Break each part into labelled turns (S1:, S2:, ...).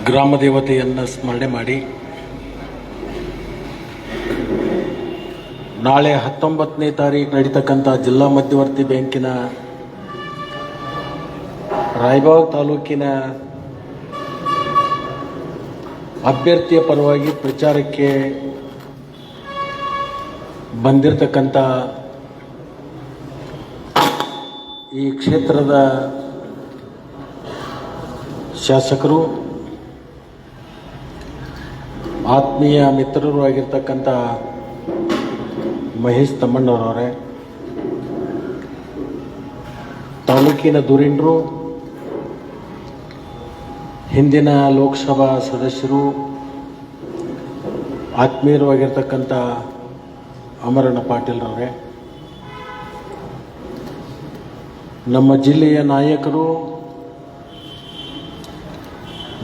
S1: ಗ್ರಾಮ ದೇವತೆಯನ್ನು ಸ್ಮರಣೆ ಮಾಡಿ ನಾಳೆ 19ನೇ ತಾರೀಕು ನಡೀತಕ್ಕಂಥ ಜಿಲ್ಲಾ ಮಧ್ಯವರ್ತಿ ಬ್ಯಾಂಕಿನ ರಾಯಬಾಗ್ ತಾಲೂಕಿನ ಅಭ್ಯರ್ಥಿಯ ಪರವಾಗಿ ಪ್ರಚಾರಕ್ಕೆ ಬಂದಿರತಕ್ಕಂಥ ಈ ಕ್ಷೇತ್ರದ ಶಾಸಕರು, ಆತ್ಮೀಯ ಮಿತ್ರರು ಆಗಿರ್ತಕ್ಕಂಥ ಮಹೇಶ್ ತಮ್ಮಣ್ಣವರವರೇ, ತಾಲೂಕಿನ ಧುರೀಣರು, ಹಿಂದಿನ ಲೋಕಸಭಾ ಸದಸ್ಯರು, ಆತ್ಮೀಯರು ಆಗಿರ್ತಕ್ಕಂಥ ಅಮರಣ್ಣ ಪಾಟೀಲ್ರವರೇ, ನಮ್ಮ ಜಿಲ್ಲೆಯ ನಾಯಕರು,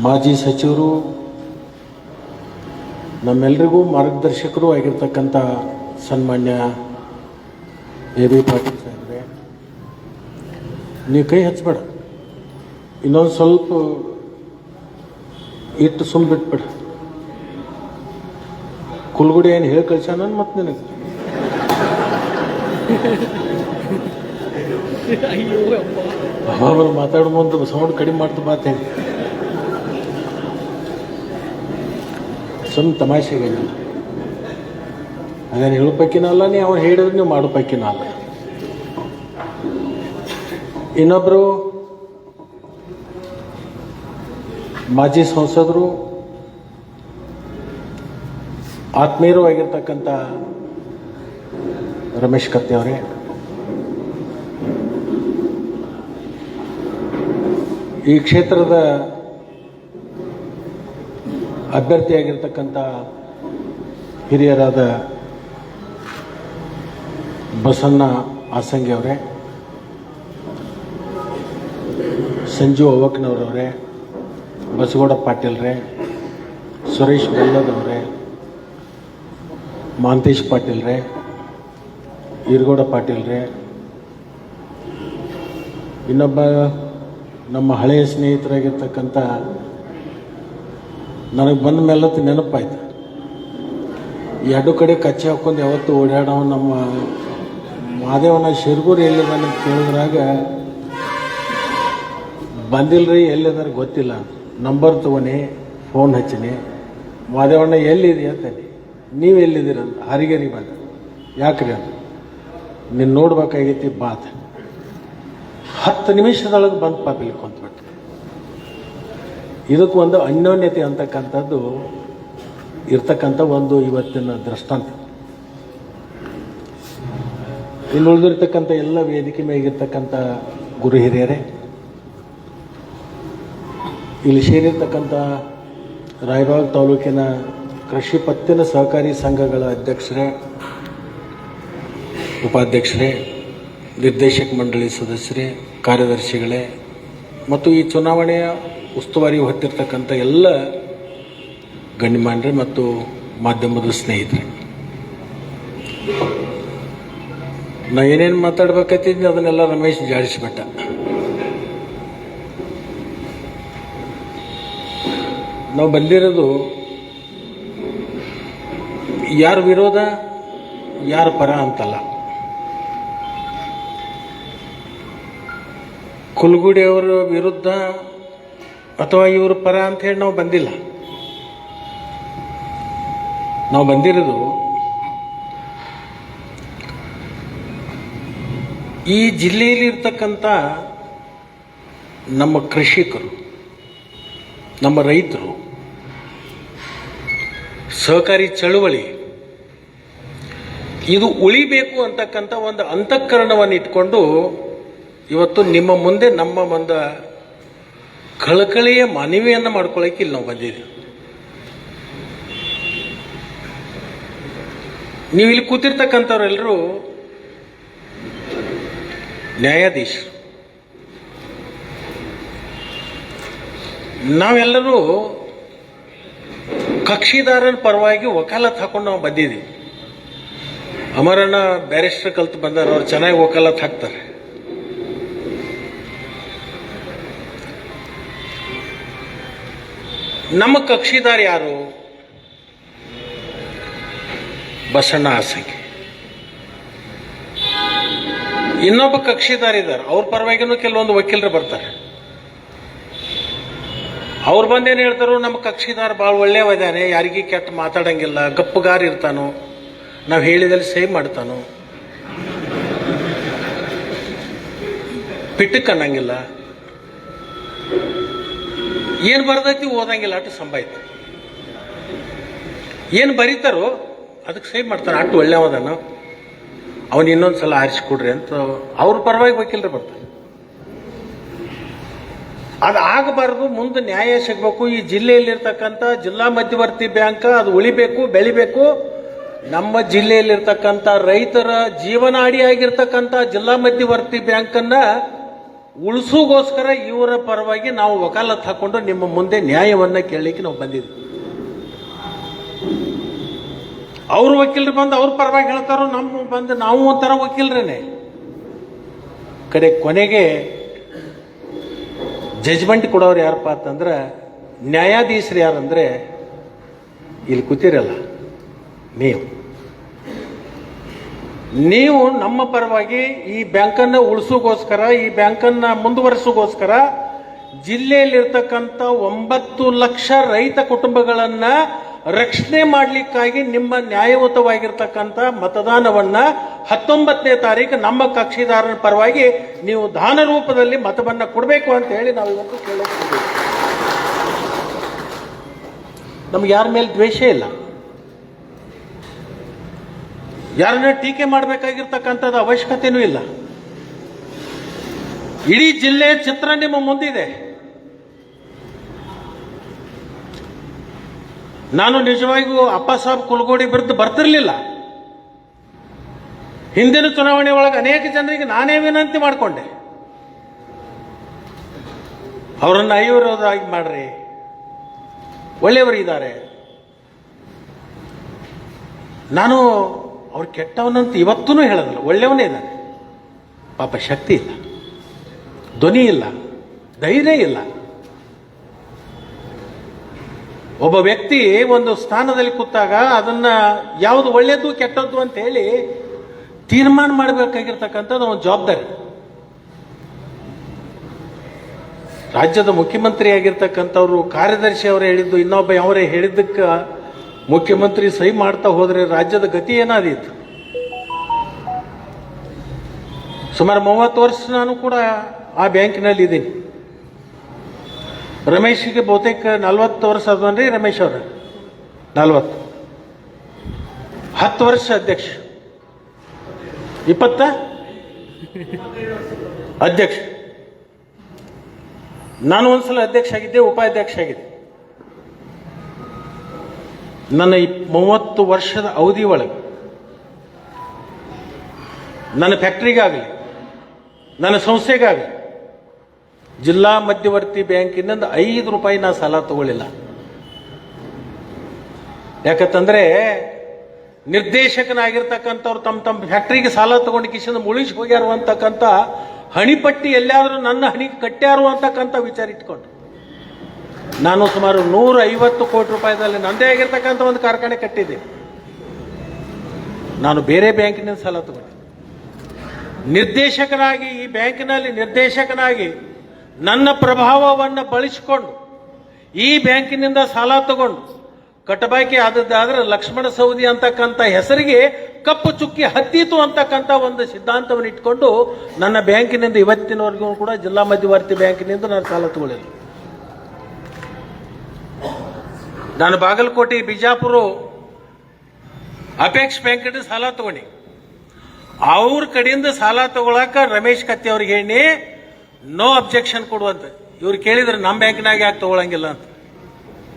S1: ಮಾಜಿ ಸಚಿವರು, ನಮ್ಮೆಲ್ಲರಿಗೂ ಮಾರ್ಗದರ್ಶಕರು ಆಗಿರ್ತಕ್ಕಂಥ ಸನ್ಮಾನ್ಯ ಎ ಬಿ ಪಾಟೀಲ್ ಸಾಹೇಬ್ರೆ, ನೀವು ಕೈ ಹಚ್ಚಬೇಡ, ಇನ್ನೊಂದು ಸ್ವಲ್ಪ ಇಟ್ಟು ಸುಮ್ಮ ಬಿಟ್ಬಿಡ. ಕುಲ್ಗುಡಿ ಏನು ಹೇಳಿ ಕಳ್ಸ್ಯಾನ ಮತ್ತೆ ನಿನಗೆ ಅವರು ಮಾತಾಡೋ ಮುಂದೆ ಸೌಂಡ್ ಕಡಿಮೆ ಮಾಡ್ತಾ ಮಾತೇಳಿ ಸುಮ್ಮ ತಮಾಷೆಗೆ ಅದೇನು ಹೇಳೋ ಪೈಕಿನ ಅಲ್ಲ, ನೀವು ಅವ್ರು ಹೇಳಿದ್ರೆ ನೀವು ಮಾಡೋ ಪೈಕಿನ ಅಲ್ಲ. ಇನ್ನೊಬ್ಬರು ಮಾಜಿ ಸಂಸದರು, ಆತ್ಮೀಯರು ಆಗಿರ್ತಕ್ಕಂಥ ರಮೇಶ್ ಕತ್ತಿ ಅವರೇ, ಈ ಕ್ಷೇತ್ರದ ಅಭ್ಯರ್ಥಿಯಾಗಿರ್ತಕ್ಕಂಥ ಹಿರಿಯರಾದ ಬಸಣ್ಣ ಆಸಂಗಿ ಅವರೇ, ಸಂಜು ಅವಕ್ನವರವರೇ, ಬಸಗೌಡ ಪಾಟೀಲ್ರೇ, ಸುರೇಶ್ ಬೆಲ್ಲದವರೇ, ಮಾಂತೇಶ್ ಪಾಟೀಲ್ರೇ, ಈರ್ಗೌಡ ಪಾಟೀಲ್ರೇ, ಇನ್ನೊಬ್ಬ ನಮ್ಮ ಹಳೆಯ ಸ್ನೇಹಿತರಾಗಿರ್ತಕ್ಕಂಥ ನನಗೆ ಬಂದ ಮೇಲತ್ತು ನೆನಪಾಯ್ತು, ಎರಡು ಕಡೆ ಕಚ್ಚೆ ಹಾಕೊಂಡು ಯಾವತ್ತು ಓಡಾಡೋ ನಮ್ಮ ಮಾದೇವನ ಶಿರ್ಗೂರು ಎಲ್ಲಿದ್ದಾನೆ ಕೇಳಿದ್ರಾಗ ಬಂದಿಲ್ಲರಿ, ಎಲ್ಲಿದ್ದಾರೆ ಗೊತ್ತಿಲ್ಲ, ನಂಬರ್ ತೊಗೊನಿ, ಫೋನ್ ಹಚ್ಚಿನಿ, ಮಾದೇವಣ್ಣ ಎಲ್ಲಿದೆ ಅಂತಾನೆ, ನೀವು ಎಲ್ಲಿದ್ದೀರ ಅಂತ, ಹರಿಗೇರಿ ಬಂದ, ಯಾಕ್ರಿ ಅಂತ, ನೀನು ನೋಡ್ಬೇಕಾಗೈತಿ ಬಾತ್, 10 ನಿಮಿಷದೊಳಗೆ ಬಂದು ಪಾಪಿಲಿ ಕುಂತ್ಬಿಟ್ಟು. ಇದಕ್ಕೆ ಒಂದು ಅನ್ಯೋನ್ಯತೆ ಅಂತಕ್ಕಂಥದ್ದು ಇರ್ತಕ್ಕಂಥ ಒಂದು ಇವತ್ತಿನ ದೃಷ್ಟಾಂತ. ಇಲ್ಲಿ ಉಳಿದಿರ್ತಕ್ಕಂಥ ಎಲ್ಲ ವೇದಿಕೆ ಮೇಗಿರ್ತಕ್ಕಂಥ ಗುರು ಹಿರಿಯರೇ, ಇಲ್ಲಿ ಸೇರಿರ್ತಕ್ಕಂಥ ರಾಯಬಾಗ್ ತಾಲೂಕಿನ ಕೃಷಿ ಪತ್ತಿನ ಸಹಕಾರಿ ಸಂಘಗಳ ಅಧ್ಯಕ್ಷರೇ, ಉಪಾಧ್ಯಕ್ಷರೇ, ನಿರ್ದೇಶಕ ಮಂಡಳಿ ಸದಸ್ಯರೇ, ಕಾರ್ಯದರ್ಶಿಗಳೇ ಮತ್ತು ಈ ಚುನಾವಣೆಯ ಉಸ್ತುವಾರಿ ಹೊತ್ತಿರ್ತಕ್ಕಂಥ ಎಲ್ಲ ಗಣ್ಯಮಾನ್ಯರೇ ಮತ್ತು ಮಾಧ್ಯಮದ ಸ್ನೇಹಿತರೆ, ನಾ ಏನೇನು ಮಾತಾಡ್ಬೇಕತ್ತಿದ್ದೆ ಅದನ್ನೆಲ್ಲ ರಮೇಶ್ ಜಾಡಿಸಿಬಿಟ್ಟ. ನಾವು ಬಂದಿರೋದು ಯಾರ ವಿರೋಧ ಯಾರ ಪರ ಅಂತಲ್ಲ. ಕುಲ್ಗುಡಿಯವರ ವಿರುದ್ಧ ಅಥವಾ ಇವ್ರ ಪರ ಅಂತ ಹೇಳಿ ನಾವು ಬಂದಿಲ್ಲ. ನಾವು ಬಂದಿರೋದು ಈ ಜಿಲ್ಲೆಯಲ್ಲಿ ಇರ್ತಕ್ಕಂಥ ನಮ್ಮ ಕೃಷಿಕರು, ನಮ್ಮ ರೈತರು, ಸಹಕಾರಿ ಚಳುವಳಿ ಇದು ಉಳಿಬೇಕು ಅಂತಕ್ಕಂಥ ಒಂದು ಅಂತಃಕರಣವನ್ನು ಇಟ್ಕೊಂಡು ಇವತ್ತು ನಿಮ್ಮ ಮುಂದೆ ನಮ್ಮ ಒಂದು ಕಳಕಳಿಯ ಮನವಿಯನ್ನು ಮಾಡ್ಕೊಳ್ಳೋಕೆ ಇಲ್ಲಿ ನಾವು ಬಂದಿದ್ದೀವಿ. ನೀವು ಇಲ್ಲಿ ಕೂತಿರ್ತಕ್ಕಂಥವ್ರೆಲ್ಲರೂ ನ್ಯಾಯಾಧೀಶರು, ನಾವೆಲ್ಲರೂ ಕಕ್ಷಿದಾರನ ಪರವಾಗಿ ವಕಾಲತ್ ಹಾಕೊಂಡು ನಾವು ಬಂದಿದ್ದೀವಿ. ಅಮರಣ್ಣ ಬ್ಯಾರಿಸ್ಟರ್ ಕಲ್ತು ಬಂದಾರ, ಅವ್ರು ಚೆನ್ನಾಗಿ ವಕಾಲತ್ ಹಾಕ್ತಾರೆ. ನಮ್ಮ ಕಕ್ಷಿದಾರ ಯಾರು? ಬಸಣ್ಣ ಆಸಂಗಿ. ಇನ್ನೊಬ್ಬ ಕಕ್ಷಿದಾರ ಇದ್ದಾರೆ, ಅವ್ರ ಪರವಾಗಿನೂ ಕೆಲವೊಂದು ವಕೀಲರು ಬರ್ತಾರೆ. ಅವ್ರು ಬಂದೇನು ಹೇಳ್ತಾರೋ, ನಮ್ಮ ಕಕ್ಷಿದಾರ ಭಾಳ ಒಳ್ಳೆಯವಿದ್ದಾನೆ, ಯಾರಿಗೂ ಕೆಟ್ಟ ಮಾತಾಡಂಗಿಲ್ಲ, ಗಪ್ಪುಗಾರ ಇರ್ತಾನೋ, ನಾವು ಹೇಳಿದಲ್ಲಿ ಸೇವ್ ಮಾಡ್ತಾನೋ, ಪಿಟ್ಟಕ್ಕೆ ಅನ್ನಂಗಿಲ್ಲ, ಏನು ಬರ್ದೈತಿ ಓದಂಗಿಲ್ಲ, ಅಷ್ಟು ಸಂಭಾಯ್ತು. ಏನು ಬರೀತಾರೋ ಅದಕ್ಕೆ ಸೇವ್ ಮಾಡ್ತಾನೆ, ಅಷ್ಟು ಒಳ್ಳೆಯವದಾನ, ಅವನು ಇನ್ನೊಂದು ಸಲ ಆರಿಸಿಕೊಡ್ರಿ ಅಂತ ಅವ್ರ ಪರವಾಗಿ ವಕೀಲರು ಬರ್ತಾರೆ. ಅದು ಆಗಬಾರ್ದು, ಮುಂದೆ ನ್ಯಾಯ ಸಿಗಬೇಕು. ಈ ಜಿಲ್ಲೆಯಲ್ಲಿರ್ತಕ್ಕಂಥ ಜಿಲ್ಲಾ ಮಧ್ಯವರ್ತಿ ಬ್ಯಾಂಕ್ ಅದು ಉಳಿಬೇಕು, ಬೆಳಿಬೇಕು. ನಮ್ಮ ಜಿಲ್ಲೆಯಲ್ಲಿರ್ತಕ್ಕಂಥ ರೈತರ ಜೀವನಾಡಿಯಾಗಿರ್ತಕ್ಕಂಥ ಜಿಲ್ಲಾ ಮಧ್ಯವರ್ತಿ ಬ್ಯಾಂಕನ್ನು ಉಳಿಸೋಗೋಸ್ಕರ ಇವರ ಪರವಾಗಿ ನಾವು ವಕಾಲತ್ ಹಾಕೊಂಡು ನಿಮ್ಮ ಮುಂದೆ ನ್ಯಾಯವನ್ನು ಕೇಳಲಿಕ್ಕೆ ನಾವು ಬಂದಿದ್ವಿ. ಅವ್ರ ವಕೀಲರು ಬಂದು ಅವ್ರ ಪರವಾಗಿ ಹೇಳ್ತಾರೋ, ನಮ್ಮ ಬಂದು ನಾವು ಒಂಥರ ವಕೀಲರೇನೆ. ಕೊನೆಗೆ ಜಜ್ಮೆಂಟ್ ಕೊಡೋರು ಯಾರಪ್ಪ ಅಂತಂದ್ರೆ, ನ್ಯಾಯಾಧೀಶರು ಯಾರಂದ್ರೆ ಇಲ್ಲಿ ಕೂತಿರಲ್ಲ ನೀವು ನಮ್ಮ ಪರವಾಗಿ ಈ ಬ್ಯಾಂಕನ್ನು ಉಳಿಸೋಗೋಸ್ಕರ, ಈ ಬ್ಯಾಂಕನ್ನು ಮುಂದುವರಿಸೋಗೋಸ್ಕರ ಜಿಲ್ಲೆಯಲ್ಲಿರ್ತಕ್ಕಂಥ 9 ಲಕ್ಷ ರೈತ ಕುಟುಂಬಗಳನ್ನು ರಕ್ಷಣೆ ಮಾಡಲಿಕ್ಕಾಗಿ ನಿಮ್ಮ ನ್ಯಾಯಯುತವಾಗಿರ್ತಕ್ಕಂಥ ಮತದಾನವನ್ನ 19ನೇ ತಾರೀಕು ನಮ್ಮ ಕಕ್ಷಿದಾರನ ಪರವಾಗಿ ನೀವು ದಾನ ರೂಪದಲ್ಲಿ ಮತವನ್ನ ಕೊಡಬೇಕು ಅಂತ ಹೇಳಿ ನಾವು ಇವತ್ತು ಕೇಳುತ್ತಿದ್ದೇವೆ. ನಮ್ಗೆ ಯಾರ ಮೇಲೆ ದ್ವೇಷ ಇಲ್ಲ, ಯಾರನ್ನ ಟೀಕೆ ಮಾಡಬೇಕಾಗಿರ್ತಕ್ಕಂಥದ್ದು ಅವಶ್ಯಕತೆನೂ ಇಲ್ಲ. ಇಡೀ ಜಿಲ್ಲೆಯ ಚಿತ್ರ ನಿಮ್ಮ ಮುಂದಿದೆ. ನಾನು ನಿಜವಾಗಿಯೂ ಅಪ್ಪ ಸಾಬ್ ಕುಲಗೋಡಿ ವಿರುದ್ಧ ಬರ್ತಿರ್ಲಿಲ್ಲ. ಹಿಂದಿನ ಚುನಾವಣೆ ಒಳಗೆ ಅನೇಕ ಜನರಿಗೆ ನಾನೇ ವಿನಂತಿ ಮಾಡಿಕೊಂಡೆ, ಅವರನ್ನು ಅಯೋಗ್ಯರಾಗಿ ಮಾಡ್ರಿ, ಒಳ್ಳೆಯವರು ಇದ್ದಾರೆ. ನಾನು ಅವ್ರು ಕೆಟ್ಟವನಂತ ಇವತ್ತೂ ಹೇಳೋದಿಲ್ಲ, ಒಳ್ಳೆಯವನೇ ಇದ್ದಾನೆ. ಪಾಪ ಶಕ್ತಿ ಇಲ್ಲ, ಧ್ವನಿ ಇಲ್ಲ, ಧೈರ್ಯ ಇಲ್ಲ. ಒಬ್ಬ ವ್ಯಕ್ತಿ ಒಂದು ಸ್ಥಾನದಲ್ಲಿ ಕೂತಾಗ ಅದನ್ನ ಯಾವುದು ಒಳ್ಳೆಯದು ಕೆಟ್ಟದ್ದು ಅಂತ ಹೇಳಿ ತೀರ್ಮಾನ ಮಾಡಬೇಕಾಗಿರ್ತಕ್ಕಂಥದ್ದು ಒಂದು ಜವಾಬ್ದಾರಿ. ರಾಜ್ಯದ ಮುಖ್ಯಮಂತ್ರಿ ಆಗಿರ್ತಕ್ಕಂಥವ್ರು, ಕಾರ್ಯದರ್ಶಿ ಅವರು ಹೇಳಿದ್ದು, ಇನ್ನೊಬ್ಬ ಅವರೇ ಹೇಳಿದ್ದಕ್ಕೆ ಮುಖ್ಯಮಂತ್ರಿ ಸಹಿ ಮಾಡ್ತಾ ಹೋದ್ರೆ ರಾಜ್ಯದ ಗತಿ ಏನಾದೀತು. ಸುಮಾರು 30 ವರ್ಷ ನಾನು ಕೂಡ ಆ ಬ್ಯಾಂಕಿನಲ್ಲಿ ಇದ್ದೀನಿ. ರಮೇಶ್ಗೆ ಬಹುತೇಕ 40 ವರ್ಷ ಅದನ್ರಿ, ರಮೇಶ್ ಅವ್ರ 40, 10 ವರ್ಷ ಅಧ್ಯಕ್ಷ, 20 ಅಧ್ಯಕ್ಷ. ನಾನು ಒಂದ್ಸಲ ಅಧ್ಯಕ್ಷ ಆಗಿದ್ದೆ, ಉಪಾಧ್ಯಕ್ಷ ಆಗಿದ್ದೆ. ನನ್ನ 30 ವರ್ಷದ ಅವಧಿ ಒಳಗೆ ನನ್ನ ಫ್ಯಾಕ್ಟ್ರಿಗಾಗಲಿ, ನನ್ನ ಸಂಸ್ಥೆಗಾಗಲಿ ಜಿಲ್ಲಾ ಮಧ್ಯವರ್ತಿ ಬ್ಯಾಂಕಿನಿಂದ 5 ರೂಪಾಯಿ ನಾ ಸಾಲ ತಗೊಳ್ಳಿಲ್ಲ. ಯಾಕಂತಂದ್ರೆ ನಿರ್ದೇಶಕನಾಗಿರ್ತಕ್ಕಂಥವ್ರು ತಮ್ಮ ಫ್ಯಾಕ್ಟ್ರಿಗೆ ಸಾಲ ತಗೊಂಡು ಕಿಶನ್ ಮುಳಿಸಿ ಹೋಗ್ಯಾರು ಅಂತಕ್ಕಂಥ ಹಣಿಪಟ್ಟಿ ಎಲ್ಲಾದ್ರೂ ನನ್ನ ಹಣಿಗೆ ಕಟ್ಟ್ಯಾರು ಅಂತಕ್ಕಂಥ ವಿಚಾರ ಇಟ್ಕೊಂಡು ನಾನು ಸುಮಾರು 150 ಕೋಟಿ ರೂಪಾಯಿದಲ್ಲಿ ನಂದೇ ಆಗಿರ್ತಕ್ಕಂಥ ಒಂದು ಕಾರ್ಖಾನೆ ಕಟ್ಟಿದ್ದೆ. ನಾನು ಬೇರೆ ಬ್ಯಾಂಕಿನಿಂದ ಸಾಲ ತಗೊಂಡೆ. ನಿರ್ದೇಶಕನಾಗಿ, ಈ ಬ್ಯಾಂಕಿನಲ್ಲಿ ನಿರ್ದೇಶಕನಾಗಿ ನನ್ನ ಪ್ರಭಾವವನ್ನು ಬಳಸಿಕೊಂಡು ಈ ಬ್ಯಾಂಕಿನಿಂದ ಸಾಲ ತಗೊಂಡು ಕಟ್ಟಬಾಕಿ ಆದದ್ದಾದ್ರೆ ಲಕ್ಷ್ಮಣ ಸವದಿ ಅಂತಕ್ಕಂಥ ಹೆಸರಿಗೆ ಕಪ್ಪು ಚುಕ್ಕಿ ಹತ್ತಿತು ಅಂತಕ್ಕಂಥ ಒಂದು ಸಿದ್ಧಾಂತವನ್ನು ಇಟ್ಕೊಂಡು ನನ್ನ ಬ್ಯಾಂಕಿನಿಂದ ಇವತ್ತಿನವರೆಗೂ ಕೂಡ ಜಿಲ್ಲಾ ಮಧ್ಯವರ್ತಿ ಬ್ಯಾಂಕಿನಿಂದ ನಾನು ಸಾಲ ತಗೊಳ್ಳಿಲ್ಲ. ನಾನು ಬಾಗಲಕೋಟೆ, ಬಿಜಾಪುರ ಅಪೇಕ್ಷ್ ಬ್ಯಾಂಕಿನಿಂದ ಸಾಲ ತಗೊಂಡಿ. ಅವ್ರ ಕಡೆಯಿಂದ ಸಾಲ ತಗೊಳಕ ರಮೇಶ್ ಕತ್ತಿ ಅವ್ರಿಗೆ ಹೇಳಿ ನೋ ಅಬ್ಜೆಕ್ಷನ್ ಕೊಡುವಂತ. ಇವ್ರು ಕೇಳಿದ್ರೆ ನಮ್ಮ ಬ್ಯಾಂಕಿನಾಗ ಯಾಕೆ ತಗೊಳಂಗಿಲ್ಲ ಅಂತ.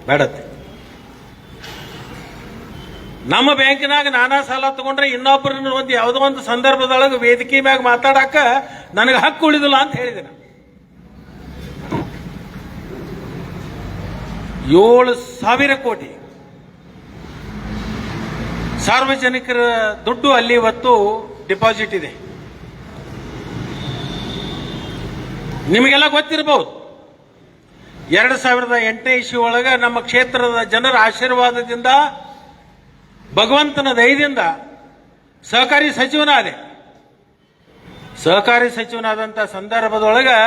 S1: ಬೇಡತ್ತೆ, ನಮ್ಮ ಬ್ಯಾಂಕಿನಾಗ ನಾನಾ ಸಾಲ ತಗೊಂಡ್ರೆ ಇನ್ನೊಬ್ಬರನ್ನ ಒಂದು ಯಾವುದೋ ಒಂದು ಸಂದರ್ಭದೊಳಗೆ ವೇದಿಕೆ ಮ್ಯಾಗ ಮಾತಾಡಕ ನನಗೆ ಹಕ್ಕು ಉಳಿದಿಲ್ಲ ಅಂತ ಹೇಳಿದೆ. 7,000 ಕೋಟಿ ಸಾರ್ವಜನಿಕರ ದುಡ್ಡು ಅಲ್ಲಿ ಇವತ್ತು ಡಿಪಾಸಿಟ್ ಇದೆ. ನಿಮಗೆಲ್ಲ ಗೊತ್ತಿರಬಹುದು, 2008ನೇ ಇಸ್ವಿ ಒಳಗೆ ನಮ್ಮ ಕ್ಷೇತ್ರದ ಜನರ ಆಶೀರ್ವಾದದಿಂದ ಭಗವಂತನ ದಯದಿಂದ ಸಹಕಾರಿ ಸಚಿವನಾದೆ. ಸಹಕಾರಿ ಸಚಿವನಾದಂಥ ಸಂದರ್ಭದೊಳಗೆ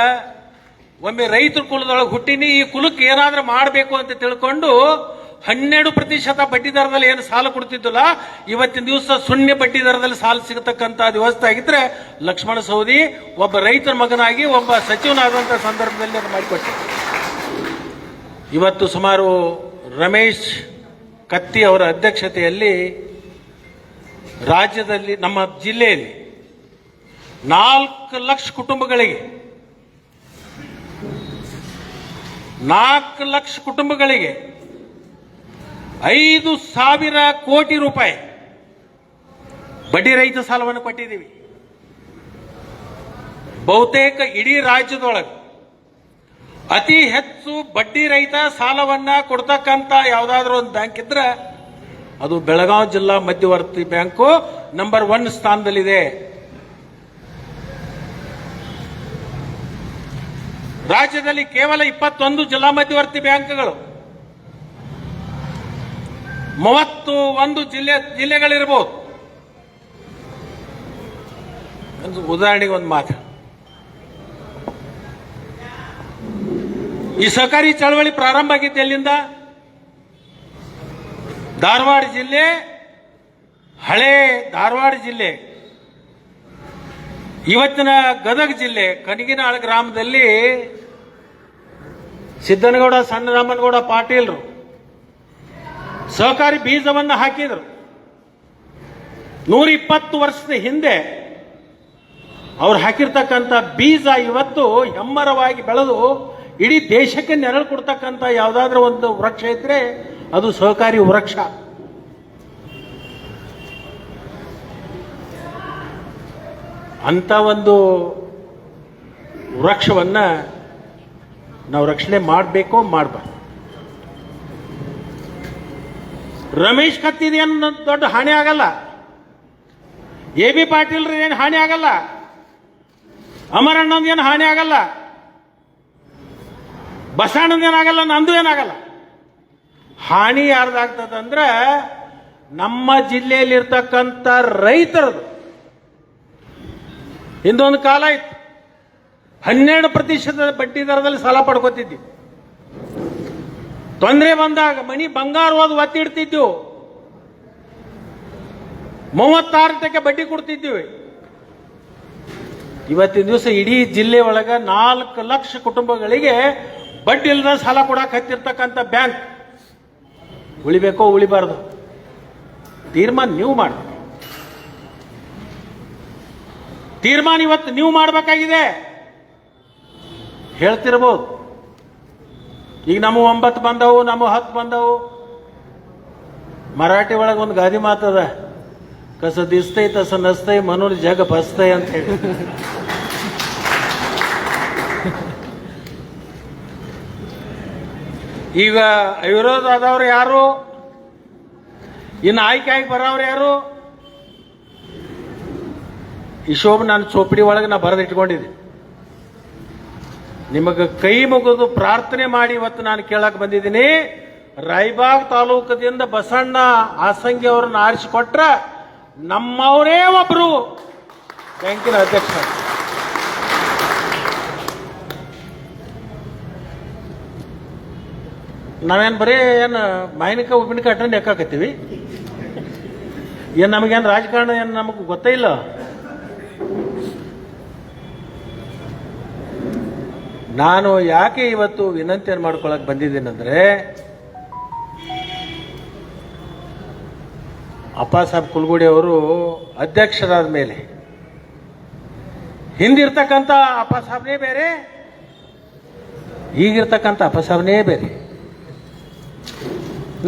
S1: ಒಮ್ಮೆ ರೈತರ ಕುಲದೊಳಗೆ ಹುಟ್ಟಿನಿ. ಈ ಕುಲಕ್ಕೆ ಏನಾದ್ರೂ ಮಾಡಬೇಕು ಅಂತ ತಿಳ್ಕೊಂಡು 12% ಬಡ್ಡಿ ದರದಲ್ಲಿ ಏನು ಸಾಲ ಕೊಡ್ತಿದ್ದಲ್ಲ, ಇವತ್ತಿನ ದಿವಸ ಶೂನ್ಯ ಬಡ್ಡಿ ದರದಲ್ಲಿ ಸಾಲ ಸಿಗತಕ್ಕಂಥ ವ್ಯವಸ್ಥೆ ಆಗಿದ್ರೆ ಲಕ್ಷ್ಮಣ ಸವದಿ ಒಬ್ಬ ರೈತರ ಮಗನಾಗಿ ಒಬ್ಬ ಸಚಿವನಾದಂಥ ಸಂದರ್ಭದಲ್ಲಿ ಅದು ಮಾಡಿಕೊಟ್ಟೆ. ಇವತ್ತು ಸುಮಾರು ರಮೇಶ್ ಕತ್ತಿ ಅವರ ಅಧ್ಯಕ್ಷತೆಯಲ್ಲಿ ರಾಜ್ಯದಲ್ಲಿ ನಮ್ಮ ಜಿಲ್ಲೆಯಲ್ಲಿ 4 ಲಕ್ಷ ಕುಟುಂಬಗಳಿಗೆ 4 ಲಕ್ಷ ಕುಟುಂಬಗಳಿಗೆ 5,000 ಕೋಟಿ ರೂಪಾಯಿ ಬಡ್ಡಿ ರಹಿತ ಸಾಲವನ್ನು ಕೊಟ್ಟಿದ್ದೀವಿ. ಬಹುತೇಕ ಇಡೀ ರಾಜ್ಯದೊಳಗೆ ಅತಿ ಹೆಚ್ಚು ಬಡ್ಡಿ ರಹಿತ ಸಾಲವನ್ನ ಕೊಡ್ತಕ್ಕಂಥ ಯಾವುದಾದ್ರೂ ಒಂದು ಬ್ಯಾಂಕ್ ಇದ್ರೆ ಅದು ಬೆಳಗಾವಿ ಜಿಲ್ಲಾ ಮಧ್ಯವರ್ತಿ ಬ್ಯಾಂಕು ನಂಬರ್ 1 ಸ್ಥಾನದಲ್ಲಿದೆ. ರಾಜ್ಯದಲ್ಲಿ ಕೇವಲ 21 ಜಿಲ್ಲಾ ಮಧ್ಯವರ್ತಿ ಬ್ಯಾಂಕ್ಗಳು, 31 ಜಿಲ್ಲೆಗಳಿರ್ಬೋದು. ಉದಾಹರಣೆಗೆ ಒಂದು ಮಾತು, ಈ ಸಹಕಾರಿ ಚಳವಳಿ ಪ್ರಾರಂಭ ಆಗಿದ್ದು ಎಲ್ಲಿಂದ? ಧಾರವಾಡ ಜಿಲ್ಲೆ, ಹಳೆ ಧಾರವಾಡ ಜಿಲ್ಲೆ, ಇವತ್ತಿನ ಗದಗ ಜಿಲ್ಲೆ ಕನಗಿನಾಳ ಗ್ರಾಮದಲ್ಲಿ ಸಿದ್ದನಗೌಡ ಸಣ್ಣರಾಮನಗೌಡ ಪಾಟೀಲ್ರು ಸಹಕಾರಿ ಬೀಜವನ್ನು ಹಾಕಿದರು. 120 ವರ್ಷದ ಹಿಂದೆ ಅವ್ರು ಹಾಕಿರ್ತಕ್ಕಂಥ ಬೀಜ ಇವತ್ತು ಹೆಮ್ಮರವಾಗಿ ಬೆಳೆದು ಇಡೀ ದೇಶಕ್ಕೆ ನೆರಳು ಕೊಡ್ತಕ್ಕಂಥ ಯಾವುದಾದ್ರೂ ಒಂದು ವೃಕ್ಷ ಇದ್ರೆ ಅದು ಸಹಕಾರಿ ವೃಕ್ಷ. ಅಂತ ಒಂದು ವೃಕ್ಷವನ್ನ ನಾವು ರಕ್ಷಣೆ ಮಾಡಬೇಕು, ಮಾಡಬಾರ್ದು. ರಮೇಶ್ ಕತ್ತಿದೇನು ದೊಡ್ಡ ಹಾನಿ ಆಗಲ್ಲ, AB ಪಾಟೀಲ್ ಏನು ಹಾನಿ ಆಗಲ್ಲ, ಅಮರಣ್ಣಂದು ಏನು ಹಾನಿ ಆಗಲ್ಲ, ಬಸಣ್ಣಂದು ಏನಾಗಲ್ಲ, ನಂದು ಏನಾಗಲ್ಲ. ಹಾನಿ ಯಾರ್ದಾಗ್ತದಂದ್ರೆ ನಮ್ಮ ಜಿಲ್ಲೆಯಲ್ಲಿರ್ತಕ್ಕಂಥ ರೈತರದು. ಹಿಂದೊಂದು ಕಾಲ ಇತ್ತು 12% ಬಡ್ಡಿ ದರದಲ್ಲಿ ಸಾಲ ಪಡ್ಕೋತಿದ್ವಿ. ತೊಂದರೆ ಬಂದಾಗ ಮನಿ ಬಂಗಾರ ಹೋದ್ ಒತ್ತಿಡ್ತಿದ್ವು, 36% ಬಡ್ಡಿ ಕೊಡ್ತಿದ್ದೀವಿ. ಇವತ್ತಿನ ದಿವಸ ಇಡೀ ಜಿಲ್ಲೆ ಒಳಗ 4 ಲಕ್ಷ ಕುಟುಂಬಗಳಿಗೆ ಬಡ್ಡಿ ಇಲ್ಲದ ಸಾಲ ಕೊಡಕ್ಕೆ ಹತ್ತಿರ್ತಕ್ಕಂಥ ಬ್ಯಾಂಕ್ ಉಳಿಬೇಕೋ ಉಳಿಬಾರ್ದು ತೀರ್ಮಾನ ನೀವು ಮಾಡಬೇಕು. ತೀರ್ಮಾನ ಇವತ್ತು ನೀವು ಮಾಡಬೇಕಾಗಿದೆ. ಹೇಳ್ತಿರ್ಬೋದು, ಈಗ ನಮ್ಮ 9 ಬಂದವು, ನಮ್ಮ 10 ಬಂದವು. ಮರಾಠಿ ಒಳಗೆ ಒಂದು ಗಾದಿ ಮಾತದ, ಕಸ ದಿಸ್ತೈ ತಸ ನಸ್ತೈ ಮನೋರ್ ಜಗ ಬಸ್ತೈ ಅಂತ ಹೇಳಿ. ಈಗ ಅವಿರೋಧ ಆದವ್ರು ಯಾರು, ಇನ್ನು ಆಯ್ಕೆ ಆಗಿ ಬರೋರು ಯಾರು? ಈ ಶೋಭ ನಾನು ಚೋಪಡಿ ಒಳಗೆ ನಾ ಬರೆದು ಇಟ್ಕೊಂಡಿದ್ದೆ. ನಿಮಗೆ ಕೈ ಮುಗಿದು ಪ್ರಾರ್ಥನೆ ಮಾಡಿ ಇವತ್ತು ನಾನು ಕೇಳಕ್ ಬಂದಿದ್ದೀನಿ. ರಾಯಬಾಗ್ ತಾಲೂಕದಿಂದ ಬಸಣ್ಣ ಆಸಂಗಿ ಅವರನ್ನ ಆರಿಸಿಕೊಟ್ರ ನಮ್ಮವರೇ ಒಬ್ರು ಬ್ಯಾಂಕಿನ ಅಧ್ಯಕ್ಷ. ನಾವೇನು ಬರೀ ಏನು ಮಾಯಿನಕ ಉಪ್ಪಿನಕ ಅಟೆಂಡ್ ಯಾಕಾಕತ್ತೀವಿ? ಏನು ನಮಗೇನು ರಾಜಕಾರಣ ಏನು ನಮಗೆ ಗೊತ್ತೇ ಇಲ್ಲ. ನಾನು ಯಾಕೆ ಇವತ್ತು ವಿನಂತಿಯನ್ನು ಮಾಡ್ಕೊಳಕ್ ಬಂದಿದ್ದೀನಂದ್ರೆ, ಅಪ್ಪಾಸಾಬ್ ಕುಲ್ಗುಡಿ ಅವರು ಅಧ್ಯಕ್ಷರಾದ ಮೇಲೆ ಹಿಂದಿರ್ತಕ್ಕಂಥ ಅಪ್ಪಾಸಾಬ್ನೇ ಬೇರೆ, ಈಗಿರ್ತಕ್ಕಂಥ ಅಪ್ಪಾಸಾಬ್ನೇ ಬೇರೆ.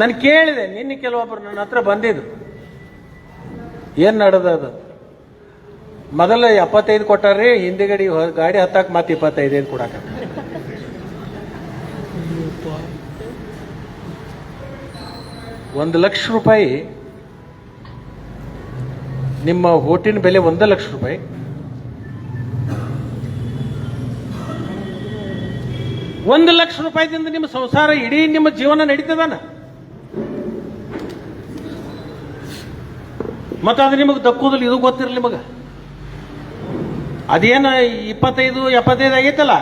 S1: ನಾನು ಕೇಳಿದೆ, ನಿನ್ನೆ ಕೆಲವೊಬ್ಬರು ನನ್ನ ಹತ್ರ ಬಂದಿದ್ರು, ಏನು ನಡೆದದು? ಮೊದಲ 75 ಕೊಟ್ಟಾರ್ರಿ, ಹಿಂದಿಗಡಿ ಗಾಡಿ ಹತ್ತಾಕ ಮತ್ತೆ 25 ಕೊಡಾಕ. ₹1,00,000 ನಿಮ್ಮ ಓಟಿನ ಬೆಲೆ ₹1,00,000. 1,00,000 ನಿಮ್ಮ ಸಂಸಾರ ಇಡೀ ನಿಮ್ಮ ಜೀವನ ನಡೀತದಾನ? ಮತ್ತು ಅದು ನಿಮಗೆ ದಕ್ಕುದಿಲ್ಲ, ಇದು ಗೊತ್ತಿರಲಿ ನಿಮಗೆ. ಅದೇನು 25 ಆಗೈತಲ್ಲ,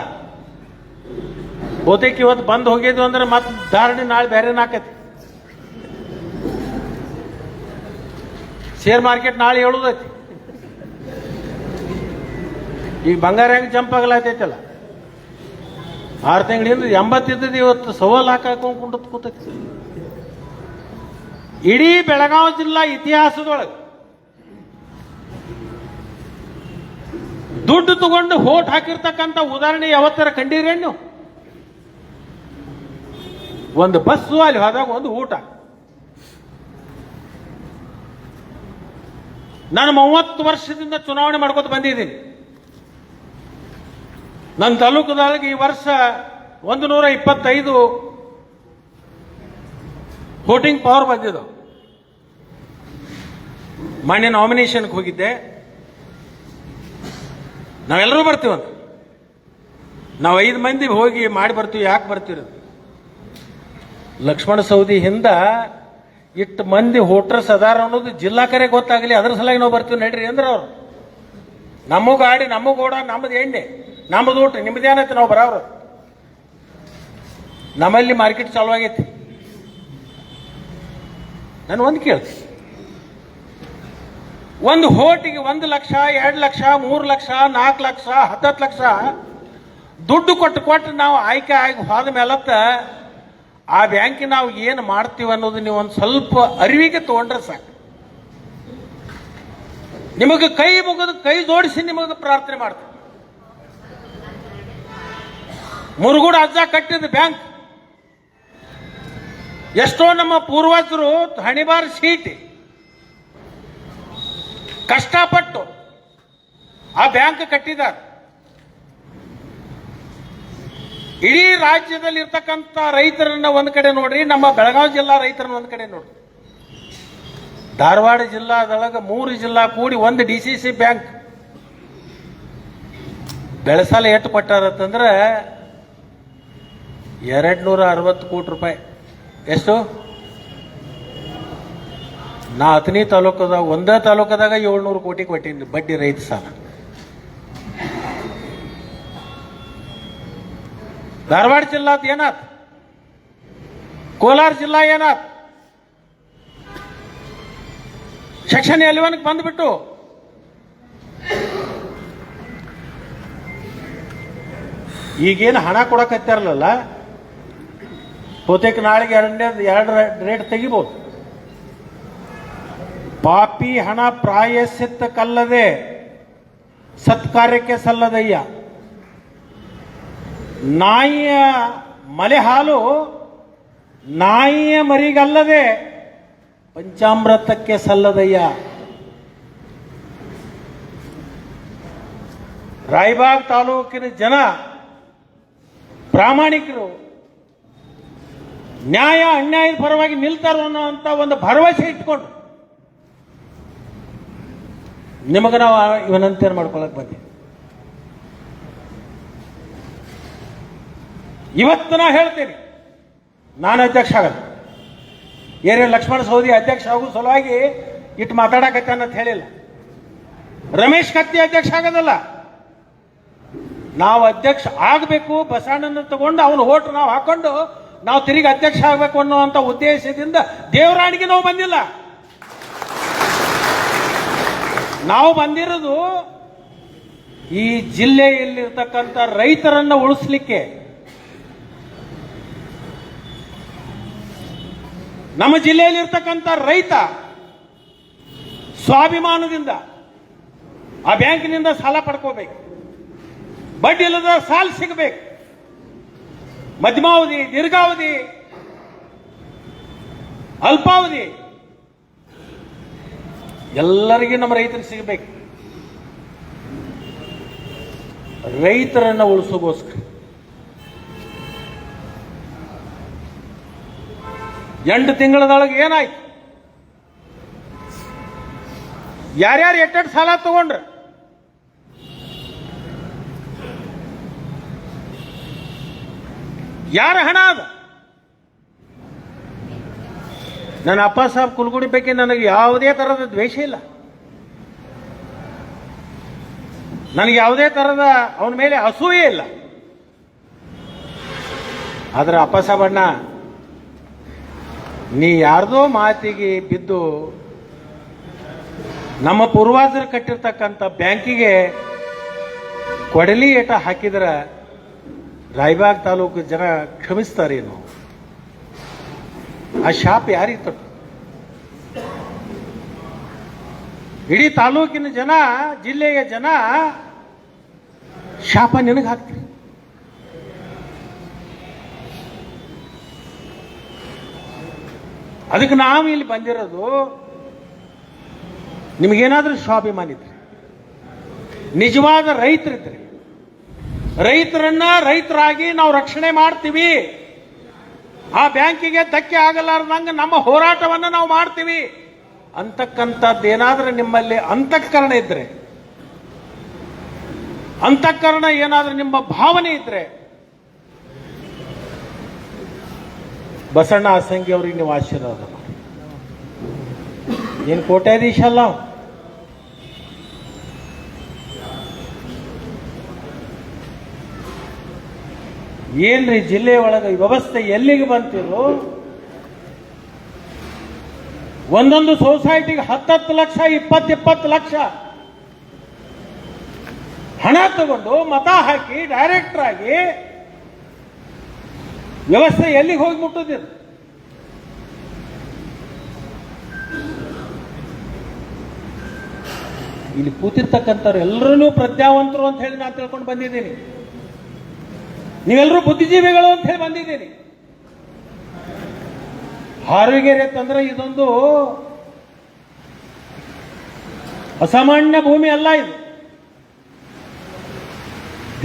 S1: ಬಹುತೇಕ ಇವತ್ತು ಬಂದು ಹೋಗಿದ್ವು ಅಂದ್ರೆ ಮತ್ತೆ ಧಾರಣೆ ನಾಳೆ ಬೇರೆನೇ ಆಕೈತಿ. ಶೇರ್ ಮಾರ್ಕೆಟ್ ನಾಳೆ ಹೇಳುದೈತಿ. ಈಗ ಬಂಗಾರ ಹೆಂಗೆ ಜಂಪ್ ಆಗಲಾತೈತಲ್ಲ, 6 ತಿಂಗಳಿಂದ 80 ಇದ್ದದ್ದು ಇವತ್ತು ಸವಾಲ್ ಹಾಕೊಂಡು ಕೂತೈತಿ. ಇಡೀ ಬೆಳಗಾವಿ ಜಿಲ್ಲಾ ಇತಿಹಾಸದೊಳಗೆ ದುಡ್ಡು ತಗೊಂಡು ಹೋಟ್ ಹಾಕಿರ್ತಕ್ಕಂಥ ಉದಾಹರಣೆ ಯಾವತ್ತರ ಕಂಡಿರೇನು? ಒಂದು ಬಸ್ಸು, ಅಲ್ಲಿ ಹೋದಾಗ ಒಂದು ಊಟ. ನಾನು 30 ವರ್ಷದಿಂದ ಚುನಾವಣೆ ಮಾಡ್ಕೊತ ಬಂದಿದ್ದೀನಿ. ನನ್ನ ತಾಲೂಕದೊಳಗೆ ಈ ವರ್ಷ 125 ವೋಟಿಂಗ್ ಪವರ್ ಬಂದಿದ್ದು. ಮೊನ್ನೆ ನಾಮಿನೇಷನ್ಗೆ ಹೋಗಿದ್ದೆ. ನಾವೆಲ್ಲರೂ ಬರ್ತೀವಂತ, ನಾವು 5 ಮಂದಿ ಹೋಗಿ ಮಾಡಿ ಬರ್ತೀವಿ. ಯಾಕೆ ಬರ್ತೀರಿ? ಲಕ್ಷ್ಮಣ ಸವದಿ ಹಿಂದ ಇಟ್ಟು ಮಂದಿ ಹೋಟ್ರಸ್ ಅದಾರ ಅನ್ನೋದು ಜಿಲ್ಲಾ ಕರೆ ಗೊತ್ತಾಗಲಿ, ಅದ್ರ ಸಲುವಾಗಿ ನಾವು ಬರ್ತೀವಿ ನಡ್ರಿ ಅಂದ್ರೆ ಅವ್ರು. ನಮ್ಮ ಗಾಡಿ, ನಮ್ಮ ಗೋಡ, ನಮ್ಮದು ಎಣ್ಣೆ, ನಮ್ಮದು ಊಟ, ನಿಮ್ಮದೇನೈತೆ ನಾವು ಬರೋರು. ನಮ್ಮಲ್ಲಿ ಮಾರ್ಕೆಟ್ ಚಾಲು ಆಗೈತಿ. ನಾನು ಒಂದು ಕೇಳ್ತೀನಿ, ಒಂದು ಹೋಟಿಗೆ 1 ಲಕ್ಷ, 2 ಲಕ್ಷ, 3 ಲಕ್ಷ, 4 ಲಕ್ಷ, 10 ಲಕ್ಷ ದುಡ್ಡು ಕೊಟ್ಟು ನಾವು ಆಯ್ಕೆ ಆಗಿ ಹೋದ ಮೇಲತ್ತ ಆ ಬ್ಯಾಂಕಿಗೆ ನಾವು ಏನು ಮಾಡ್ತೀವಿ ಅನ್ನೋದು ನೀವು ಒಂದು ಸ್ವಲ್ಪ ಅರಿವಿಗೆ ತಗೊಂಡ್ರೆ ಸಾಕು. ನಿಮಗೆ ಕೈ ಮುಗಿದು ಕೈ ಜೋಡಿಸಿ ನಿಮಗೆ ಪ್ರಾರ್ಥನೆ ಮಾಡ್ತೀವಿ. ಮುರುಗೋಡು ಅಜ್ಜ ಕಟ್ಟಿದ ಬ್ಯಾಂಕ್, ಎಷ್ಟೋ ನಮ್ಮ ಪೂರ್ವಜರು ಹಣಿಬಾರ್ ಸೀಟಿ ಕಷ್ಟಪಟ್ಟು ಆ ಬ್ಯಾಂಕ್ ಕಟ್ಟಿದ್ದಾರೆ. ಇಡೀ ರಾಜ್ಯದಲ್ಲಿ ಇರ್ತಕ್ಕಂಥ ರೈತರನ್ನ ಒಂದ್ ಕಡೆ ನೋಡ್ರಿ, ನಮ್ಮ ಬೆಳಗಾವಿ ಜಿಲ್ಲಾ ರೈತರನ್ನ ಒಂದ್ ಕಡೆ ನೋಡ್ರಿ. ಧಾರವಾಡ ಜಿಲ್ಲಾದೊಳಗೆ 3 ಜಿಲ್ಲಾ ಕೂಡಿ ಒಂದು DCC ಬ್ಯಾಂಕ್ ಬೆಳೆಸಾಲ ಎಷ್ಟು ಕೊಟ್ಟಾರಂತಂದ್ರೆ 260 ಕೋಟಿ ರೂಪಾಯಿ. ಎಷ್ಟು? ನಾ ಹತ್ತನೇ ತಾಲೂಕದಾಗ, ಒಂದೇ ತಾಲೂಕದಾಗ 700 ಕೋಟಿ ಕೊಟ್ಟಿನಿ ಬಡ್ಡಿ ರೈತ ಸಾಲ. ಧಾರವಾಡ ಜಿಲ್ಲಾದ ಏನಾತ್? ಕೋಲಾರ ಜಿಲ್ಲಾ ಏನಾತ್? ಸೆಕ್ಷನ್ 11 ಬಂದ್ಬಿಟ್ಟು ಈಗೇನು ಹಣ ಕೊಡಕತ್ತಾರಲ್ಲ, ಬಹುತೇಕ ನಾಳೆಗೆ 2 ರೇಟ್ ತೆಗಿಬಹುದು. ಪಾಪಿ ಹಣ ಪ್ರಾಯಶ್ಚಿತ್ತಕ್ಕಲ್ಲದೆ ಸತ್ಕಾರ್ಯಕ್ಕೆ ಸಲ್ಲದಯ್ಯ. ನಾಯಿಯ ಮಲೆ ಹಾಲು ನಾಯಿಯ ಮರಿಗಲ್ಲದೆ ಪಂಚಾಮೃತಕ್ಕೆ ಸಲ್ಲದಯ್ಯ. ರಾಯಬಾಗ್ ತಾಲೂಕಿನ ಜನ ಪ್ರಾಮಾಣಿಕರು, ನ್ಯಾಯ ಅನ್ಯಾಯದ ಪರವಾಗಿ ನಿಲ್ತಾರೋ ಅನ್ನೋಂಥ ಒಂದು ಭರವಸೆ ಇಟ್ಕೊಂಡು ನಿಮಗೆ ನಾವು ವಿನಂತಿಯನ್ನು ಮಾಡ್ಕೊಳಕ್ ಬಂದೆ. ಇವತ್ತು ನಾ ಹೇಳ್ತೇನೆ, ನಾನು ಅಧ್ಯಕ್ಷ ಆಗಲ್ಲ. ಏನೇ ಲಕ್ಷ್ಮಣ ಸವದಿ ಅಧ್ಯಕ್ಷ ಆಗೋ ಸಲುವಾಗಿ ಇಟ್ಟು ಮಾತಾಡಕತ್ತಾನ ಅಂತ ಹೇಳಿಲ್ಲ. ರಮೇಶ್ ಕತ್ತಿ ಅಧ್ಯಕ್ಷ ಆಗೋದಲ್ಲ, ನಾವು ಅಧ್ಯಕ್ಷ ಆಗಬೇಕು. ಬಸಣ್ಣನ ತಗೊಂಡು ಅವನು ಓಟ್ ನಾವು ಹಾಕೊಂಡು ನಾವು ತಿರುಗಿ ಅಧ್ಯಕ್ಷ ಆಗಬೇಕು ಅನ್ನುವಂಥ ಉದ್ದೇಶದಿಂದ ದೇವರಾಣಿಗೆ ನಾವು ಬಂದಿಲ್ಲ. ನಾವು ಬಂದಿರೋದು ಈ ಜಿಲ್ಲೆಯಲ್ಲಿರ್ತಕ್ಕಂಥ ರೈತರನ್ನ ಉಳಿಸ್ಲಿಕ್ಕೆ. ನಮ್ಮ ಜಿಲ್ಲೆಯಲ್ಲಿರ್ತಕ್ಕಂಥ ರೈತ ಸ್ವಾಭಿಮಾನದಿಂದ ಆ ಬ್ಯಾಂಕಿನಿಂದ ಸಾಲ ಪಡ್ಕೋಬೇಕು, ಬಡ್ಡಿ ಇಲ್ಲದ ಸಾಲ ಸಿಗಬೇಕು. ಮಧ್ಯಮಾವಧಿ, ದೀರ್ಘಾವಧಿ, ಅಲ್ಪಾವಧಿ ಎಲ್ಲರಿಗೂ ನಮ್ಮ ರೈತರಿಗೆ ಸಿಗಬೇಕು. ರೈತರನ್ನ ಉಳಿಸೋಗೋಸ್ಕರ 8 ತಿಂಗಳದೊಳಗೆ ಏನಾಯ್ತು? ಯಾರ್ಯಾರು ಎಟ್ಟೆಟ್ಟು ಸಾಲ ತಗೊಂಡ್ರ? ಯಾರ ಹಣ ಅದ? ನನ್ನ ಅಪ್ಪ ಸಾಹೇಬ್ ಕುಲಗುಡಿ ಬಗ್ಗೆ ನನಗೆ ಯಾವುದೇ ಥರದ ದ್ವೇಷ ಇಲ್ಲ. ನನಗೆ ಯಾವುದೇ ಥರದ ಅವನ ಮೇಲೆ ಅಸೂಯೆ ಇಲ್ಲ. ಆದರೆ ಅಪ್ಪ ಸಾಹೇಬಣ್ಣ, ನೀ ಯಾರ್ದೋ ಮಾತಿಗೆ ಬಿದ್ದು ನಮ್ಮ ಪೂರ್ವಜರು ಕಟ್ಟಿರ್ತಕ್ಕಂಥ ಬ್ಯಾಂಕಿಗೆ ಕೊಡಲಿ ಏಟ ಹಾಕಿದ್ರೆ ರಾಯಬಾಗ್ ತಾಲೂಕು ಜನ ಕ್ಷಮಿಸ್ತಾರೇನು? ಆ ಶಾಪ್ ಯಾರಿಗೆ ತೊಟ್ಟು? ಇಡೀ ತಾಲೂಕಿನ ಜನ, ಜಿಲ್ಲೆಯ ಜನ ಶಾಪ ನಿನಗೆ ಹಾಕ್ತೀರಿ. ಅದಕ್ಕೆ ನಾವು ಇಲ್ಲಿ ಬಂದಿರೋದು, ನಿಮಗೇನಾದ್ರೂ ಸ್ವಾಭಿಮಾನ ಇದ್ರಿ, ನಿಜವಾದ ರೈತರಿದ್ರಿ, ರೈತರನ್ನ ರೈತರಾಗಿ ನಾವು ರಕ್ಷಣೆ ಮಾಡ್ತೀವಿ, ಆ ಬ್ಯಾಂಕಿಗೆ ಧಕ್ಕೆ ಆಗಲಾರ್ದಂಗೆ ನಮ್ಮ ಹೋರಾಟವನ್ನು ನಾವು ಮಾಡ್ತೀವಿ ಅಂತಕ್ಕಂಥದ್ದೇನಾದ್ರೂ ನಿಮ್ಮಲ್ಲಿ ಅಂತಃಕರಣ ಇದ್ರೆ, ಅಂತಃಕರಣ ಏನಾದ್ರೂ ನಿಮ್ಮ ಭಾವನೆ ಇದ್ರೆ, ಬಸಣ್ಣ ಆಸಂಗಿ ಅವ್ರಿಗೆ ನೀವು ಆಶೀರ್ವಾದ ಮಾಡಿ. ಏನು ಕೋಟ್ಯಾಧೀಶ ಅಲ್ಲ, ಏನ್ರಿ ಜಿಲ್ಲೆ ಒಳಗೆ ವ್ಯವಸ್ಥೆ ಎಲ್ಲಿಗೆ ಬಂತಿರೋ? ಒಂದೊಂದು ಸೊಸೈಟಿಗೆ 10 ಲಕ್ಷ 20 ಲಕ್ಷ ಹಣ ತಗೊಂಡು ಮತ ಹಾಕಿ ಡೈರೆಕ್ಟರ್ ಆಗಿ ವ್ಯವಸ್ಥೆ ಎಲ್ಲಿಗೆ ಹೋಗಿ ಮುಟ್ಟುದಿಲ್ಲ? ಇಲ್ಲಿ ಕೂತಿರ್ತಕ್ಕಂಥವ್ರು ಎಲ್ಲರೂ ಪ್ರಜ್ಞಾವಂತರು ಅಂತ ಹೇಳಿ ನಾನು ತಿಳ್ಕೊಂಡು ಬಂದಿದ್ದೀನಿ. ನೀವೆಲ್ಲರೂ ಬುದ್ಧಿಜೀವಿಗಳು ಅಂತ ಹೇಳಿ ಬಂದಿದ್ದೀನಿ. ಹಾರುಗೆರೆ ತಂದ್ರೆ ಇದೊಂದು ಅಸಾಮಾನ್ಯ ಭೂಮಿ ಅಲ್ಲ. ಇದು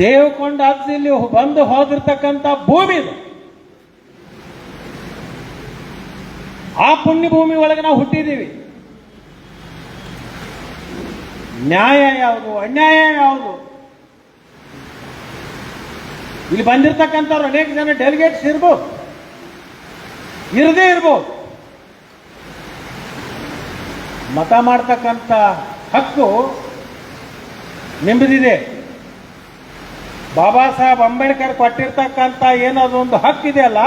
S1: ದೇವಕೊಂಡ ಅಜ್ಜಿಲಿ ಬಂದು ಹೋದಿರ್ತಕ್ಕಂಥ ಭೂಮಿ ಇದು. ಆ ಪುಣ್ಯ ಭೂಮಿ ಒಳಗೆ ನಾವು ಹುಟ್ಟಿದ್ದೀವಿ. ನ್ಯಾಯ ಯಾವುದು, ಅನ್ಯಾಯ ಯಾವುದು? ಇಲ್ಲಿ ಬಂದಿರತಕ್ಕಂಥವ್ರು ಅನೇಕ ಜನ ಡೆಲಿಗೇಟ್ಸ್ ಇರ್ಬೋದು, ಇರದೇ ಇರ್ಬೋದು. ಮತ ಮಾಡ್ತಕ್ಕಂಥ ಹಕ್ಕು ನಿಮ್ಮದಿದೆ. ಬಾಬಾ ಸಾಹೇಬ್ ಅಂಬೇಡ್ಕರ್ ಕೊಟ್ಟಿರ್ತಕ್ಕಂಥ ಏನದೊಂದು ಹಕ್ಕಿದೆ ಅಲ್ಲ,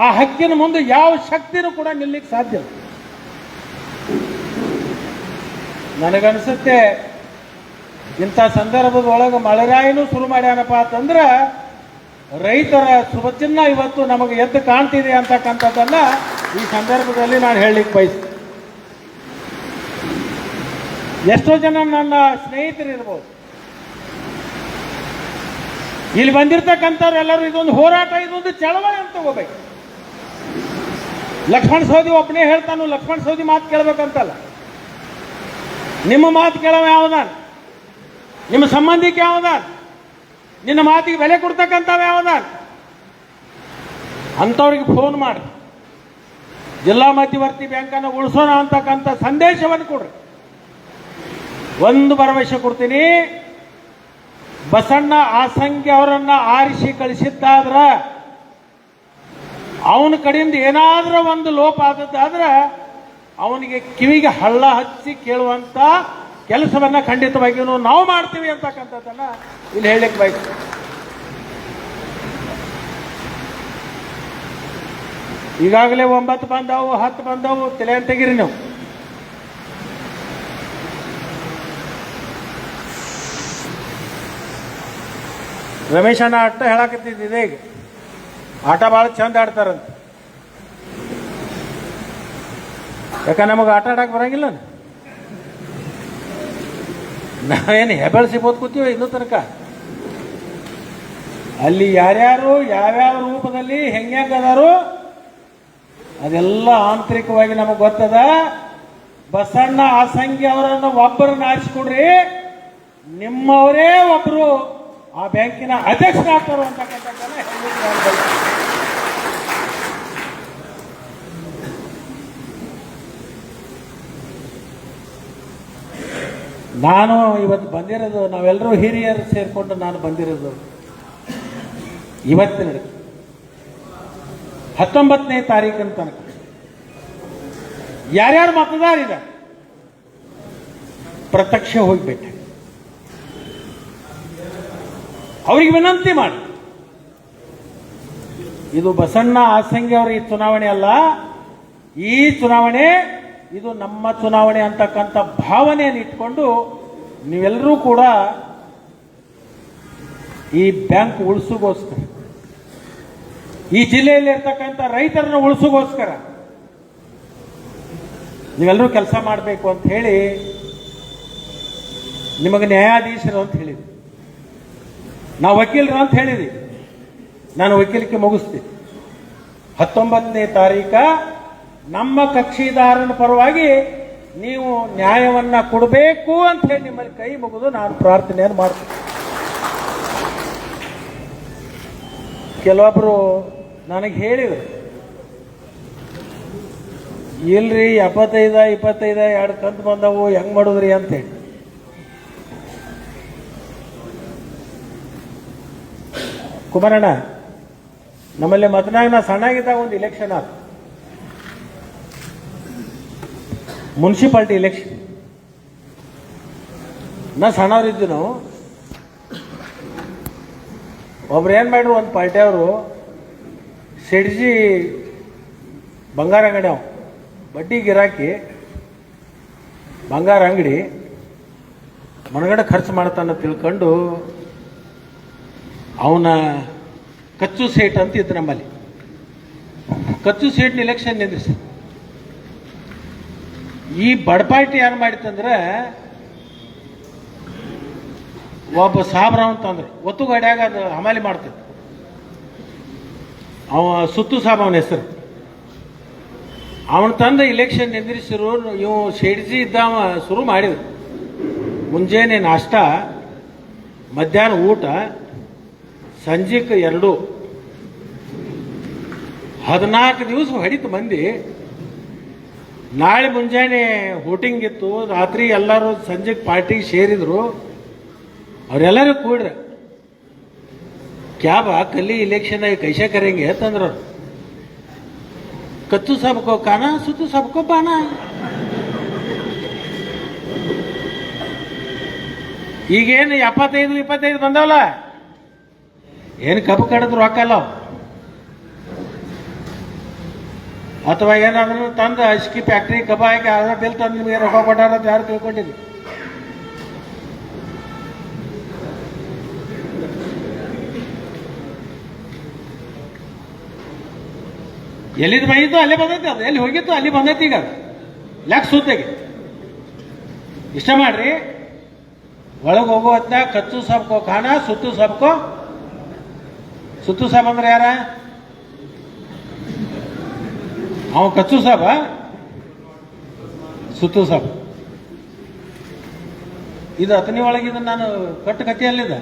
S1: ಆ ಹಕ್ಕಿನ ಮುಂದೆ ಯಾವ ಶಕ್ತಿನೂ ಕೂಡ ನಿಲ್ಲಿಕ್ಕೆ ಸಾಧ್ಯ ಇಲ್ಲ. ನನಗನ್ಸುತ್ತೆ ಇಂಥ ಸಂದರ್ಭದೊಳಗೆ ಮಳೆರಾಯಿನೂ ಶುರು ಮಾಡ್ಯಾನಪ್ಪ ಅಂತಂದ್ರೆ ರೈತರ ಸುಭಚಿನ್ನ ಇವತ್ತು ನಮಗೆ ಎದ್ದು ಕಾಣ್ತಿದೆ ಅಂತಕ್ಕಂಥದ್ದನ್ನ ಈ ಸಂದರ್ಭದಲ್ಲಿ ನಾನು ಹೇಳಲಿಕ್ಕೆ ಬಯಸ್ತೀನಿ. ಎಷ್ಟೋ ಜನ ನನ್ನ ಸ್ನೇಹಿತರಿರ್ಬೋದು, ಇಲ್ಲಿ ಬಂದಿರತಕ್ಕಂಥವ್ರು ಎಲ್ಲರೂ ಇದೊಂದು ಹೋರಾಟ, ಇದೊಂದು ಚಳವಳಿ ಅಂತ ತಗೋಬೇಕು. ಲಕ್ಷ್ಮಣ ಸವದಿ ಒಬ್ಬನೇ ಹೇಳ್ತಾನು, ಲಕ್ಷ್ಮಣ ಸವದಿ ಮಾತು ಕೇಳಬೇಕಂತಲ್ಲ. ನಿಮ್ಮ ಮಾತು ಕೇಳವ ಯಾವದಾನ? ನಿಮ್ಮ ಸಂಬಂಧಿಕ ಯಾವದಾನ? ನಿನ್ನ ಮಾತಿಗೆ ಬೆಲೆ ಕೊಡ್ತಕ್ಕಂಥವ ಯಾವದಾನ? ಅಂಥವ್ರಿಗೆ ಫೋನ್ ಮಾಡಿ ಜಿಲ್ಲಾ ಮಧ್ಯವರ್ತಿ ಬ್ಯಾಂಕನ್ನು ಉಳಿಸೋಣ ಅಂತಕ್ಕಂಥ ಸಂದೇಶವನ್ನು ಕೊಡ್ರಿ. ಒಂದು ಭರವಸೆ ಕೊಡ್ತೀನಿ, ಬಸಣ್ಣ ಆಸಂಗಿ ಅವರನ್ನ ಆರಿಸಿ ಕಳಿಸಿದ್ದಾದ್ರ ಅವನ ಕಡೆಯಿಂದ ಏನಾದ್ರೂ ಒಂದು ಲೋಪ ಆದದ್ದಾದ್ರೆ ಅವನಿಗೆ ಕಿವಿಗೆ ಹಳ್ಳ ಹಚ್ಚಿ ಕೇಳುವಂತ ಕೆಲಸವನ್ನ ಖಂಡಿತವಾಗಿಯೂ ನಾವು ಮಾಡ್ತೀವಿ ಅಂತಕ್ಕಂಥದ್ದನ್ನ ಇಲ್ಲಿ ಹೇಳಲಿಕ್ಕೆ ಬಯಸ್ತೀವಿ. ಈಗಾಗಲೇ 9 ಬಂದವು, 10 ಬಂದವು, ತಲೆ ಅಂತ ತೆಗಿರಿ ನೀವು. ರಮೇಶ್ ಅಣ್ಣ ಆಟ ಹೇಳಕತ್ತಿದ್ದಿದೆ, ಈಗ ಆಟ ಭಾಳ ಚಂದ ಆಡ್ತಾರಂತ. ಯಾಕ ನಮಗೆ ಆಟ ಆಡಕ್ಕೆ ಬರಂಗಿಲ್ಲ? ನಾವೇನು ಹೆಬೆಳ್ ಸಿಗೋದು ಕೂತೀವಿ ಇನ್ನೂ ತನಕ. ಅಲ್ಲಿ ಯಾರ್ಯಾರು ಯಾವ್ಯಾವ ರೂಪದಲ್ಲಿ ಹೆಂಗ್ಯಾಗದಾರು ಅದೆಲ್ಲ ಆಂತರಿಕವಾಗಿ ನಮಗೆ ಗೊತ್ತದ. ಬಸಣ್ಣ ಆಸಂಗಿ ಅವರನ್ನು ಒಬ್ಬರನ್ನ ಆರಿಸಿಕೊಡ್ರಿ, ನಿಮ್ಮವರೇ ಒಬ್ಬರು ಆ ಬ್ಯಾಂಕಿನ ಅಧ್ಯಕ್ಷರಾಗ್ತಾರೋ ಅಂತಕ್ಕಂಥದ್ದನ್ನ ನಾನು ಇವತ್ತು ಬಂದಿರೋದು, ನಾವೆಲ್ಲರೂ ಹಿರಿಯರು ಸೇರಿಕೊಂಡು ನಾನು ಬಂದಿರೋದು ಇವತ್ತಿನ 19ನೇ ತಾರೀಕಿನ ತನಕ ಯಾರ್ಯಾರು ಮತದಾರಿದ್ದಾರೆ ಪ್ರತ್ಯಕ್ಷ ಹೋಗ್ಬೇಕು, ಅವ್ರಿಗೆ ವಿನಂತಿ ಮಾಡಿ. ಇದು ಬಸಣ್ಣ ಆಸಂಗಿ ಅವರ ಈ ಚುನಾವಣೆ ಅಲ್ಲ, ಈ ಚುನಾವಣೆ ಇದು ನಮ್ಮ ಚುನಾವಣೆ ಅಂತಕ್ಕಂಥ ಭಾವನೆಯನ್ನು ಇಟ್ಕೊಂಡು ನೀವೆಲ್ಲರೂ ಕೂಡ ಈ ಬ್ಯಾಂಕ್ ಉಳಿಸೋಗೋಸ್ಕರ, ಈ ಜಿಲ್ಲೆಯಲ್ಲಿ ಇರ್ತಕ್ಕಂಥ ರೈತರನ್ನು ಉಳಿಸೋಗೋಸ್ಕರ ನೀವೆಲ್ಲರೂ ಕೆಲಸ ಮಾಡಬೇಕು ಅಂತ ಹೇಳಿ ನಿಮಗೆ ನ್ಯಾಯಾಧೀಶರು ಅಂತ ಹೇಳಿದ್ವಿ, ನಾವು ವಕೀಲರು ಅಂತ ಹೇಳಿದ್ವಿ. ನಾನು ವಕೀಲಿಕೆ ಮುಗಿಸ್ತೀನಿ. 19ನೇ ತಾರೀಕ ನಮ್ಮ ಕಕ್ಷಿದಾರನ ಪರವಾಗಿ ನೀವು ನ್ಯಾಯವನ್ನ ಕೊಡಬೇಕು ಅಂತ ಹೇಳಿ ನಿಮ್ಮಲ್ಲಿ ಕೈ ಮುಗಿದು ನಾನು ಪ್ರಾರ್ಥನೆಯನ್ನು ಮಾಡ್ತೀನಿ. ಕೆಲವೊಬ್ರು ನನಗೆ ಹೇಳಿದರು, ಇಲ್ರಿ 75 2 ಕಂತು ಬಂದವು ಹೆಂಗ್ ಮಾಡುದ್ರಿ ಅಂತೇಳಿ. ಕುಮಾರಣ್ಣ, ನಮ್ಮಲ್ಲಿ ಮತನಾಗ ನಾ ಸಣ್ಣಾಗಿದ್ದಾಗ ಒಂದು ಇಲೆಕ್ಷನ್ ಆದ, ಮುನ್ಸಿಪಾಲ್ಟಿ ಇಲೆಕ್ಷನ್. ನಾ ಸಣ್ಣವ್ರಿದ್ದು ನಾವು, ಒಬ್ರು ಏನ್ ಮಾಡ್ರು, ಒಂದು ಪಾರ್ಟಿ ಅವರು ಶೆಡ್ಜಿ ಬಂಗಾರ ಅಂಗಡಿ, ಅವ ಬಡ್ಡಿ ಗಿರಾಕಿ ಬಂಗಾರ ಅಂಗಡಿ ಮನಗಡೆ ಖರ್ಚು ಮಾಡ್ತಾನ ತಿಳ್ಕೊಂಡು ಅವನ ಕಚ್ಚು ಸೇಟ್ ಅಂತ ಇತ್ತು ನಮ್ಮಲ್ಲಿ. ಕಚ್ಚು ಸೇಟ್ನ ಇಲೆಕ್ಷನ್ ನಿಂದ್ರಿಸಿ ಈ ಬಡಪಾಟಿ ಏನು ಮಾಡಿತ್ತಂದ್ರೆ, ಒಬ್ಬ ಸಾಬ್ರಾವ್ ಅಂತಂದ್ರೆ ಒತ್ತು ಗಾಡಿಯಾಗ ಅದು ಹಮಾಲಿ ಮಾಡ್ತಿದ್ದ, ಅವ ಸುತ್ತು ಸಾಬ್ ಅವನ ಹೆಸರು. ಅವನ ತಂದ ಇಲೆಕ್ಷನ್ ನಿಂದ್ರಿಸಿರು. ಇವು ಶೆಡ್ಜಿ ಇದ್ದಾವ ಶುರು ಮಾಡಿದ್ರು. ಮುಂಜಾನೆ ನಾಷ್ಟ, ಮಧ್ಯಾಹ್ನ ಊಟ, ಸಂಜೆಗೆ 2, 14 ದಿವಸ ಹೊಡಿತು ಮಂದಿ. ನಾಳೆ ಮುಂಜಾನೆ ವೋಟಿಂಗ್ ಇತ್ತು, ರಾತ್ರಿ ಎಲ್ಲರೂ ಸಂಜೆಗೆ ಪಾರ್ಟಿಗೆ ಸೇರಿದ್ರು. ಅವರೆಲ್ಲರೂ ಕೂಡ್ರ ಕ್ಯಾ ಬಾ ಕಲ್ಲಿ ಇಲೆಕ್ಷನ್ ಕೈಸೆ ಕರೆಂಗೆ ಅಂತಂದ್ರು. ಕಚ್ಚು ಸಬ್ಕೋ ಕಾನ, ಸುತ್ತು ಸಬ್ಕೋ ಬಾನ. ಈಗೇನು 75 ಬಂದವಲ್ಲ, ಏನು ಕಬ್ಬು ಕಡಿದ್ರು ರೊಕ್ಕಲ್ಲ, ಅಥವಾ ಏನಾದ್ರೂ ತಂದು ಅಸ್ಕಿ ಫ್ಯಾಕ್ಟ್ರಿ ಕಬ್ಬ ಹಾಕಿ ಅದ್ರ ಬಿಲ್ ತಂದು ನಿಮಗೆ ರೊಕ್ಕ ಕೊಟ್ಟಾರ ಅಂತ ಯಾರು ತಿಳ್ಕೊಂಡಿದ್ವಿ. ಎಲ್ಲಿದ್ದು ಬಂದಿತ್ತು ಅಲ್ಲೇ ಬಂದೈತಿ, ಅದು ಎಲ್ಲಿ ಹೋಗಿತ್ತು ಅಲ್ಲಿ ಬಂದೈತಿ. ಈಗ ಅದು ಲೆಕ್ಕ ಸುತ್ತಾಗಿ ಇಷ್ಟ ಮಾಡ್ರಿ. ಒಳಗೆ ಹೋಗೋ ಹೊತ್ನಾಗ ಕಚ್ಚು ಸಬ್ಕೋ ಖಾನ, ಸುತ್ತು ಸಬ್ಕೋ. ಸುತ್ತು ಸಾಬ್ ಅಂದ್ರೆ ಯಾರ? ಅವ ಕಚ್ಚು ಸಾಬ, ಸುತ್ತು ಸಾಬ್. ಇದು ಅತನಿ ಒಳಗಿದ ನಾನು ಕಟ್ಟು ಕಥೆಯಲ್ಲಿದ್ದ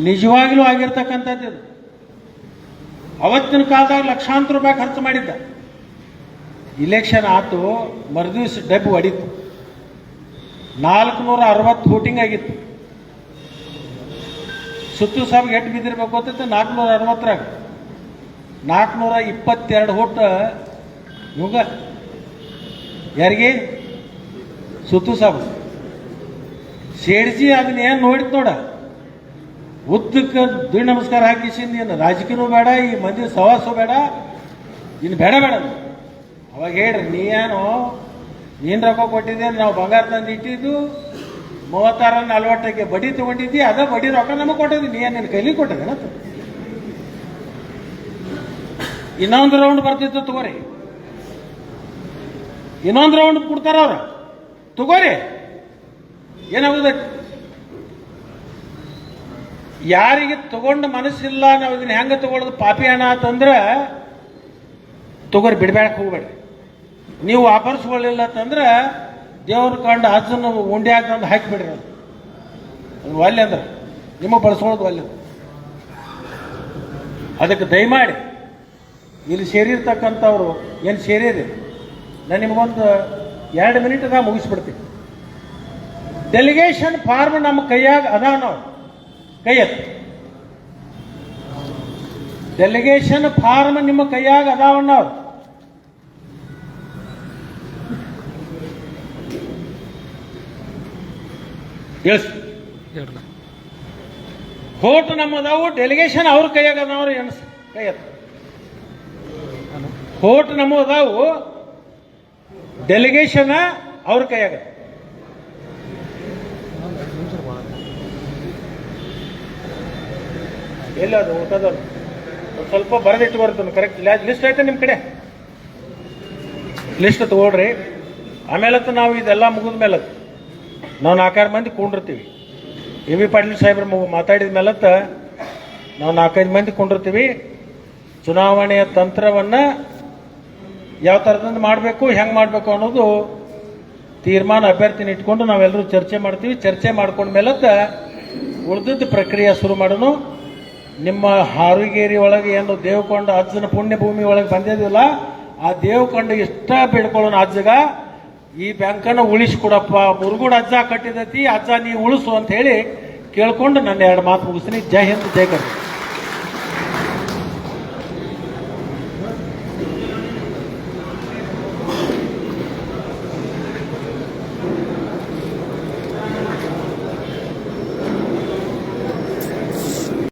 S1: ನಿಜವಾಗ್ಲೂ ಆಗಿರ್ತಕ್ಕಂಥದ್ದು. ಇದು ಅವತ್ತಿನ ಕಾಲದಾಗ ಲಕ್ಷಾಂತರ ರೂಪಾಯಿ ಖರ್ಚು ಮಾಡಿದ್ದ. ಇಲೆಕ್ಷನ್ ಆತು, ಮರುದಿವ್ಸ ಡಬ್ಬು ಹೊಡಿತು. 460 ವೋಟಿಂಗ್ ಆಗಿತ್ತು. ಸುತ್ತು ಸಾಬ್ಗೆ ಎಷ್ಟು ಬಿದ್ದಿರ್ಬೇಕು ಗೊತ್ತಿತ್ತು? 460ರಾಗ 422 ವೋಟ್ ಇವಾಗ ಯಾರಿಗೆ? ಸುತ್ತು ಸಾಬ್. ಶೇಡ್ಜಿ ಅದನ್ನ ಏನು ನೋಡಿತ್ ನೋಡ, ಉದ್ದಕ್ಕೆ ದುಡ್ಡು ನಮಸ್ಕಾರ ಹಾಕಿಸಿಂದ ಏನು ರಾಜಕೀಯನೂ ಬೇಡ, ಈ ಮಂದಿ ಸವಾಸು ಬೇಡ, ಇನ್ನು ಬೇಡ. ಅವಾಗ ಹೇಳ್ರಿ, ನೀನು ರೊಕ್ಕ ಕೊಟ್ಟಿದ್ದೆ, ನಾವು ಬಂಗಾರ ತಂದು ಇಟ್ಟಿದ್ದು 36-40ಕ್ಕೆ ಬಡ್ಡಿ ತಗೊಂಡಿದ್ದಿ, ಅದ ಬಡ್ಡಿ ರೊಕ್ಕ ನಮಗೆ ಕೊಟ್ಟಿದ್ದಿ, ನೀ ನಿನ್ನ ಕೈಲಿ ಕೊಟ್ಟಿದ್ದೇನ? ಇನ್ನೊಂದು ರೌಂಡ್ ಬರ್ತಿತ್ತು ತಗೋರಿ, ಇನ್ನೊಂದು ರೌಂಡ್ ಕೊಡ್ತಾರ ಅವ್ರ, ತಗೋರಿ. ಏನಾಗುದ? ಯಾರಿಗೆ ತಗೊಂಡು ಮನಸ್ಸಿಲ್ಲ, ನಾವು ಇದನ್ನ ಹೆಂಗ ತಗೊಳ್ಳೋದು ಪಾಪಿ ಹಣ ಅಂತಂದ್ರೆ ತಗೋರಿ, ಬಿಡ್ಬೇಡಕ್ಕೆ ಹೋಗ್ಬೇಡ್ರಿ. ನೀವು ವಾಪರ್ಸ್ಕೊಳ್ಳಿಲ್ಲ ಅಂತಂದ್ರೆ ದೇವ್ರ ಕಂಡು ಅಜ್ಜನ ಉಂಡೆ ಹಾಕಂದು ಹಾಕಿಬಿಡ್ರಿ. ಅದು ಒಲ್ಲೆ ಅಂದ್ರೆ ನಿಮಗೆ ಬಳಸ್ಕೊಳ್ಳೋದು ಒಲ್ಲೆ. ಅದಕ್ಕೆ ದಯಮಾಡಿ ಇಲ್ಲಿ ಸೇರಿರ್ತಕ್ಕಂಥವ್ರು ಏನು ಸೇರಿದೆ, ನಾನು ನಿಮಗೊಂದು 2 ಮಿನಿಟ್ದಾಗ ಮುಗಿಸ್ಬಿಡ್ತೀನಿ. ಡೆಲಿಗೇಷನ್ ಫಾರ್ಮ್ ನಮ್ಮ ಕೈಯಾಗ ಅದಾವ, ನಾವು ಕೈ ಎತ್ತು. ಡೆಲಿಗೇಷನ್ ಫಾರ್ಮ್ ನಿಮ್ಮ ಕೈಯಾಗ ಅದಾವಣ್ಣ ಅವ್ರು. ಹೋಟ್ ನಮ್ಮದಾವು, ಡೆಲಿಗೇಷನ್ ಅವ್ರ ಕೈಯಾಗ ಅದಾವ್ರಿ. ಎಣಸ್ ಕೈ ಹೋಟ್ ನಮ್ಮ ಅದಾವು, ಡೆಲಿಗೇಷನ್ ಅವ್ರ ಕೈಯಾಗ. ಎಲ್ಲ ಅದು ಊಟದವ್ರು ಸ್ವಲ್ಪ ಬರೆದಿಟ್ಟು ಬರ್ತದೆ. ಕರೆಕ್ಟ್ ಲಿಸ್ಟ್ ಐತೆ ನಿಮ್ಮ ಕಡೆ, ಲಿಸ್ಟ್ ತಗೊಳ್ರಿ. ಆಮೇಲೆ ನಾವು ಇದೆಲ್ಲ ಮುಗಿದ ಮೇಲೆ ನಾವು 4-5 ಮಂದಿ ಕೊಂಡಿರ್ತೀವಿ. ಎ ವಿ ಪಾಟೀಲ್ ಸಾಹೇಬ್ರು ಮಾತಾಡಿದ ಮೇಲತ್ತ ನಾವು 4-5 ಮಂದಿ ಕೊಂಡಿರ್ತೀವಿ. ಚುನಾವಣೆಯ ತಂತ್ರವನ್ನು ಯಾವ ಥರದಿಂದ ಮಾಡಬೇಕು, ಹೆಂಗೆ ಮಾಡಬೇಕು ಅನ್ನೋದು ತೀರ್ಮಾನ ಅಭ್ಯರ್ಥಿನ ಇಟ್ಕೊಂಡು ನಾವೆಲ್ಲರೂ ಚರ್ಚೆ ಮಾಡ್ತೀವಿ. ಚರ್ಚೆ ಮಾಡ್ಕೊಂಡ್ಮೇಲತ್ತ ಉಳಿದಿದ್ದ ಪ್ರಕ್ರಿಯೆ ಶುರು ಮಾಡೋಣ. ನಿಮ್ಮ ಹಾರುಗೇರಿ ಒಳಗೆ ಏನು ದೇವಕೊಂಡ ಅಜ್ಜನ ಪುಣ್ಯ ಭೂಮಿ ಒಳಗೆ ಬಂದಿದ್ದಿಲ್ಲ, ಆ ದೇವಕೊಂಡ ಇಷ್ಟ ಬೇಡ್ಕೊಳ್ಳೋಣ. ಅಜ್ಜಗ ಈ ಬ್ಯಾಂಕನ್ನು ಉಳಿಸ್ಕೊಡಪ್ಪ, ಮುರುಗೋಡು ಅಜ್ಜ ಕಟ್ಟಿದತಿ, ಅಜ್ಜ ನೀ ಉಳಿಸು ಅಂತ ಹೇಳಿ ಕೇಳ್ಕೊಂಡು ನನ್ನ 2 ಮಾತು ಮುಗಿಸ್ತೀನಿ. ಜೈ ಹಿಂದ್, ಜೈ ಕರ್ನಾಟಕ.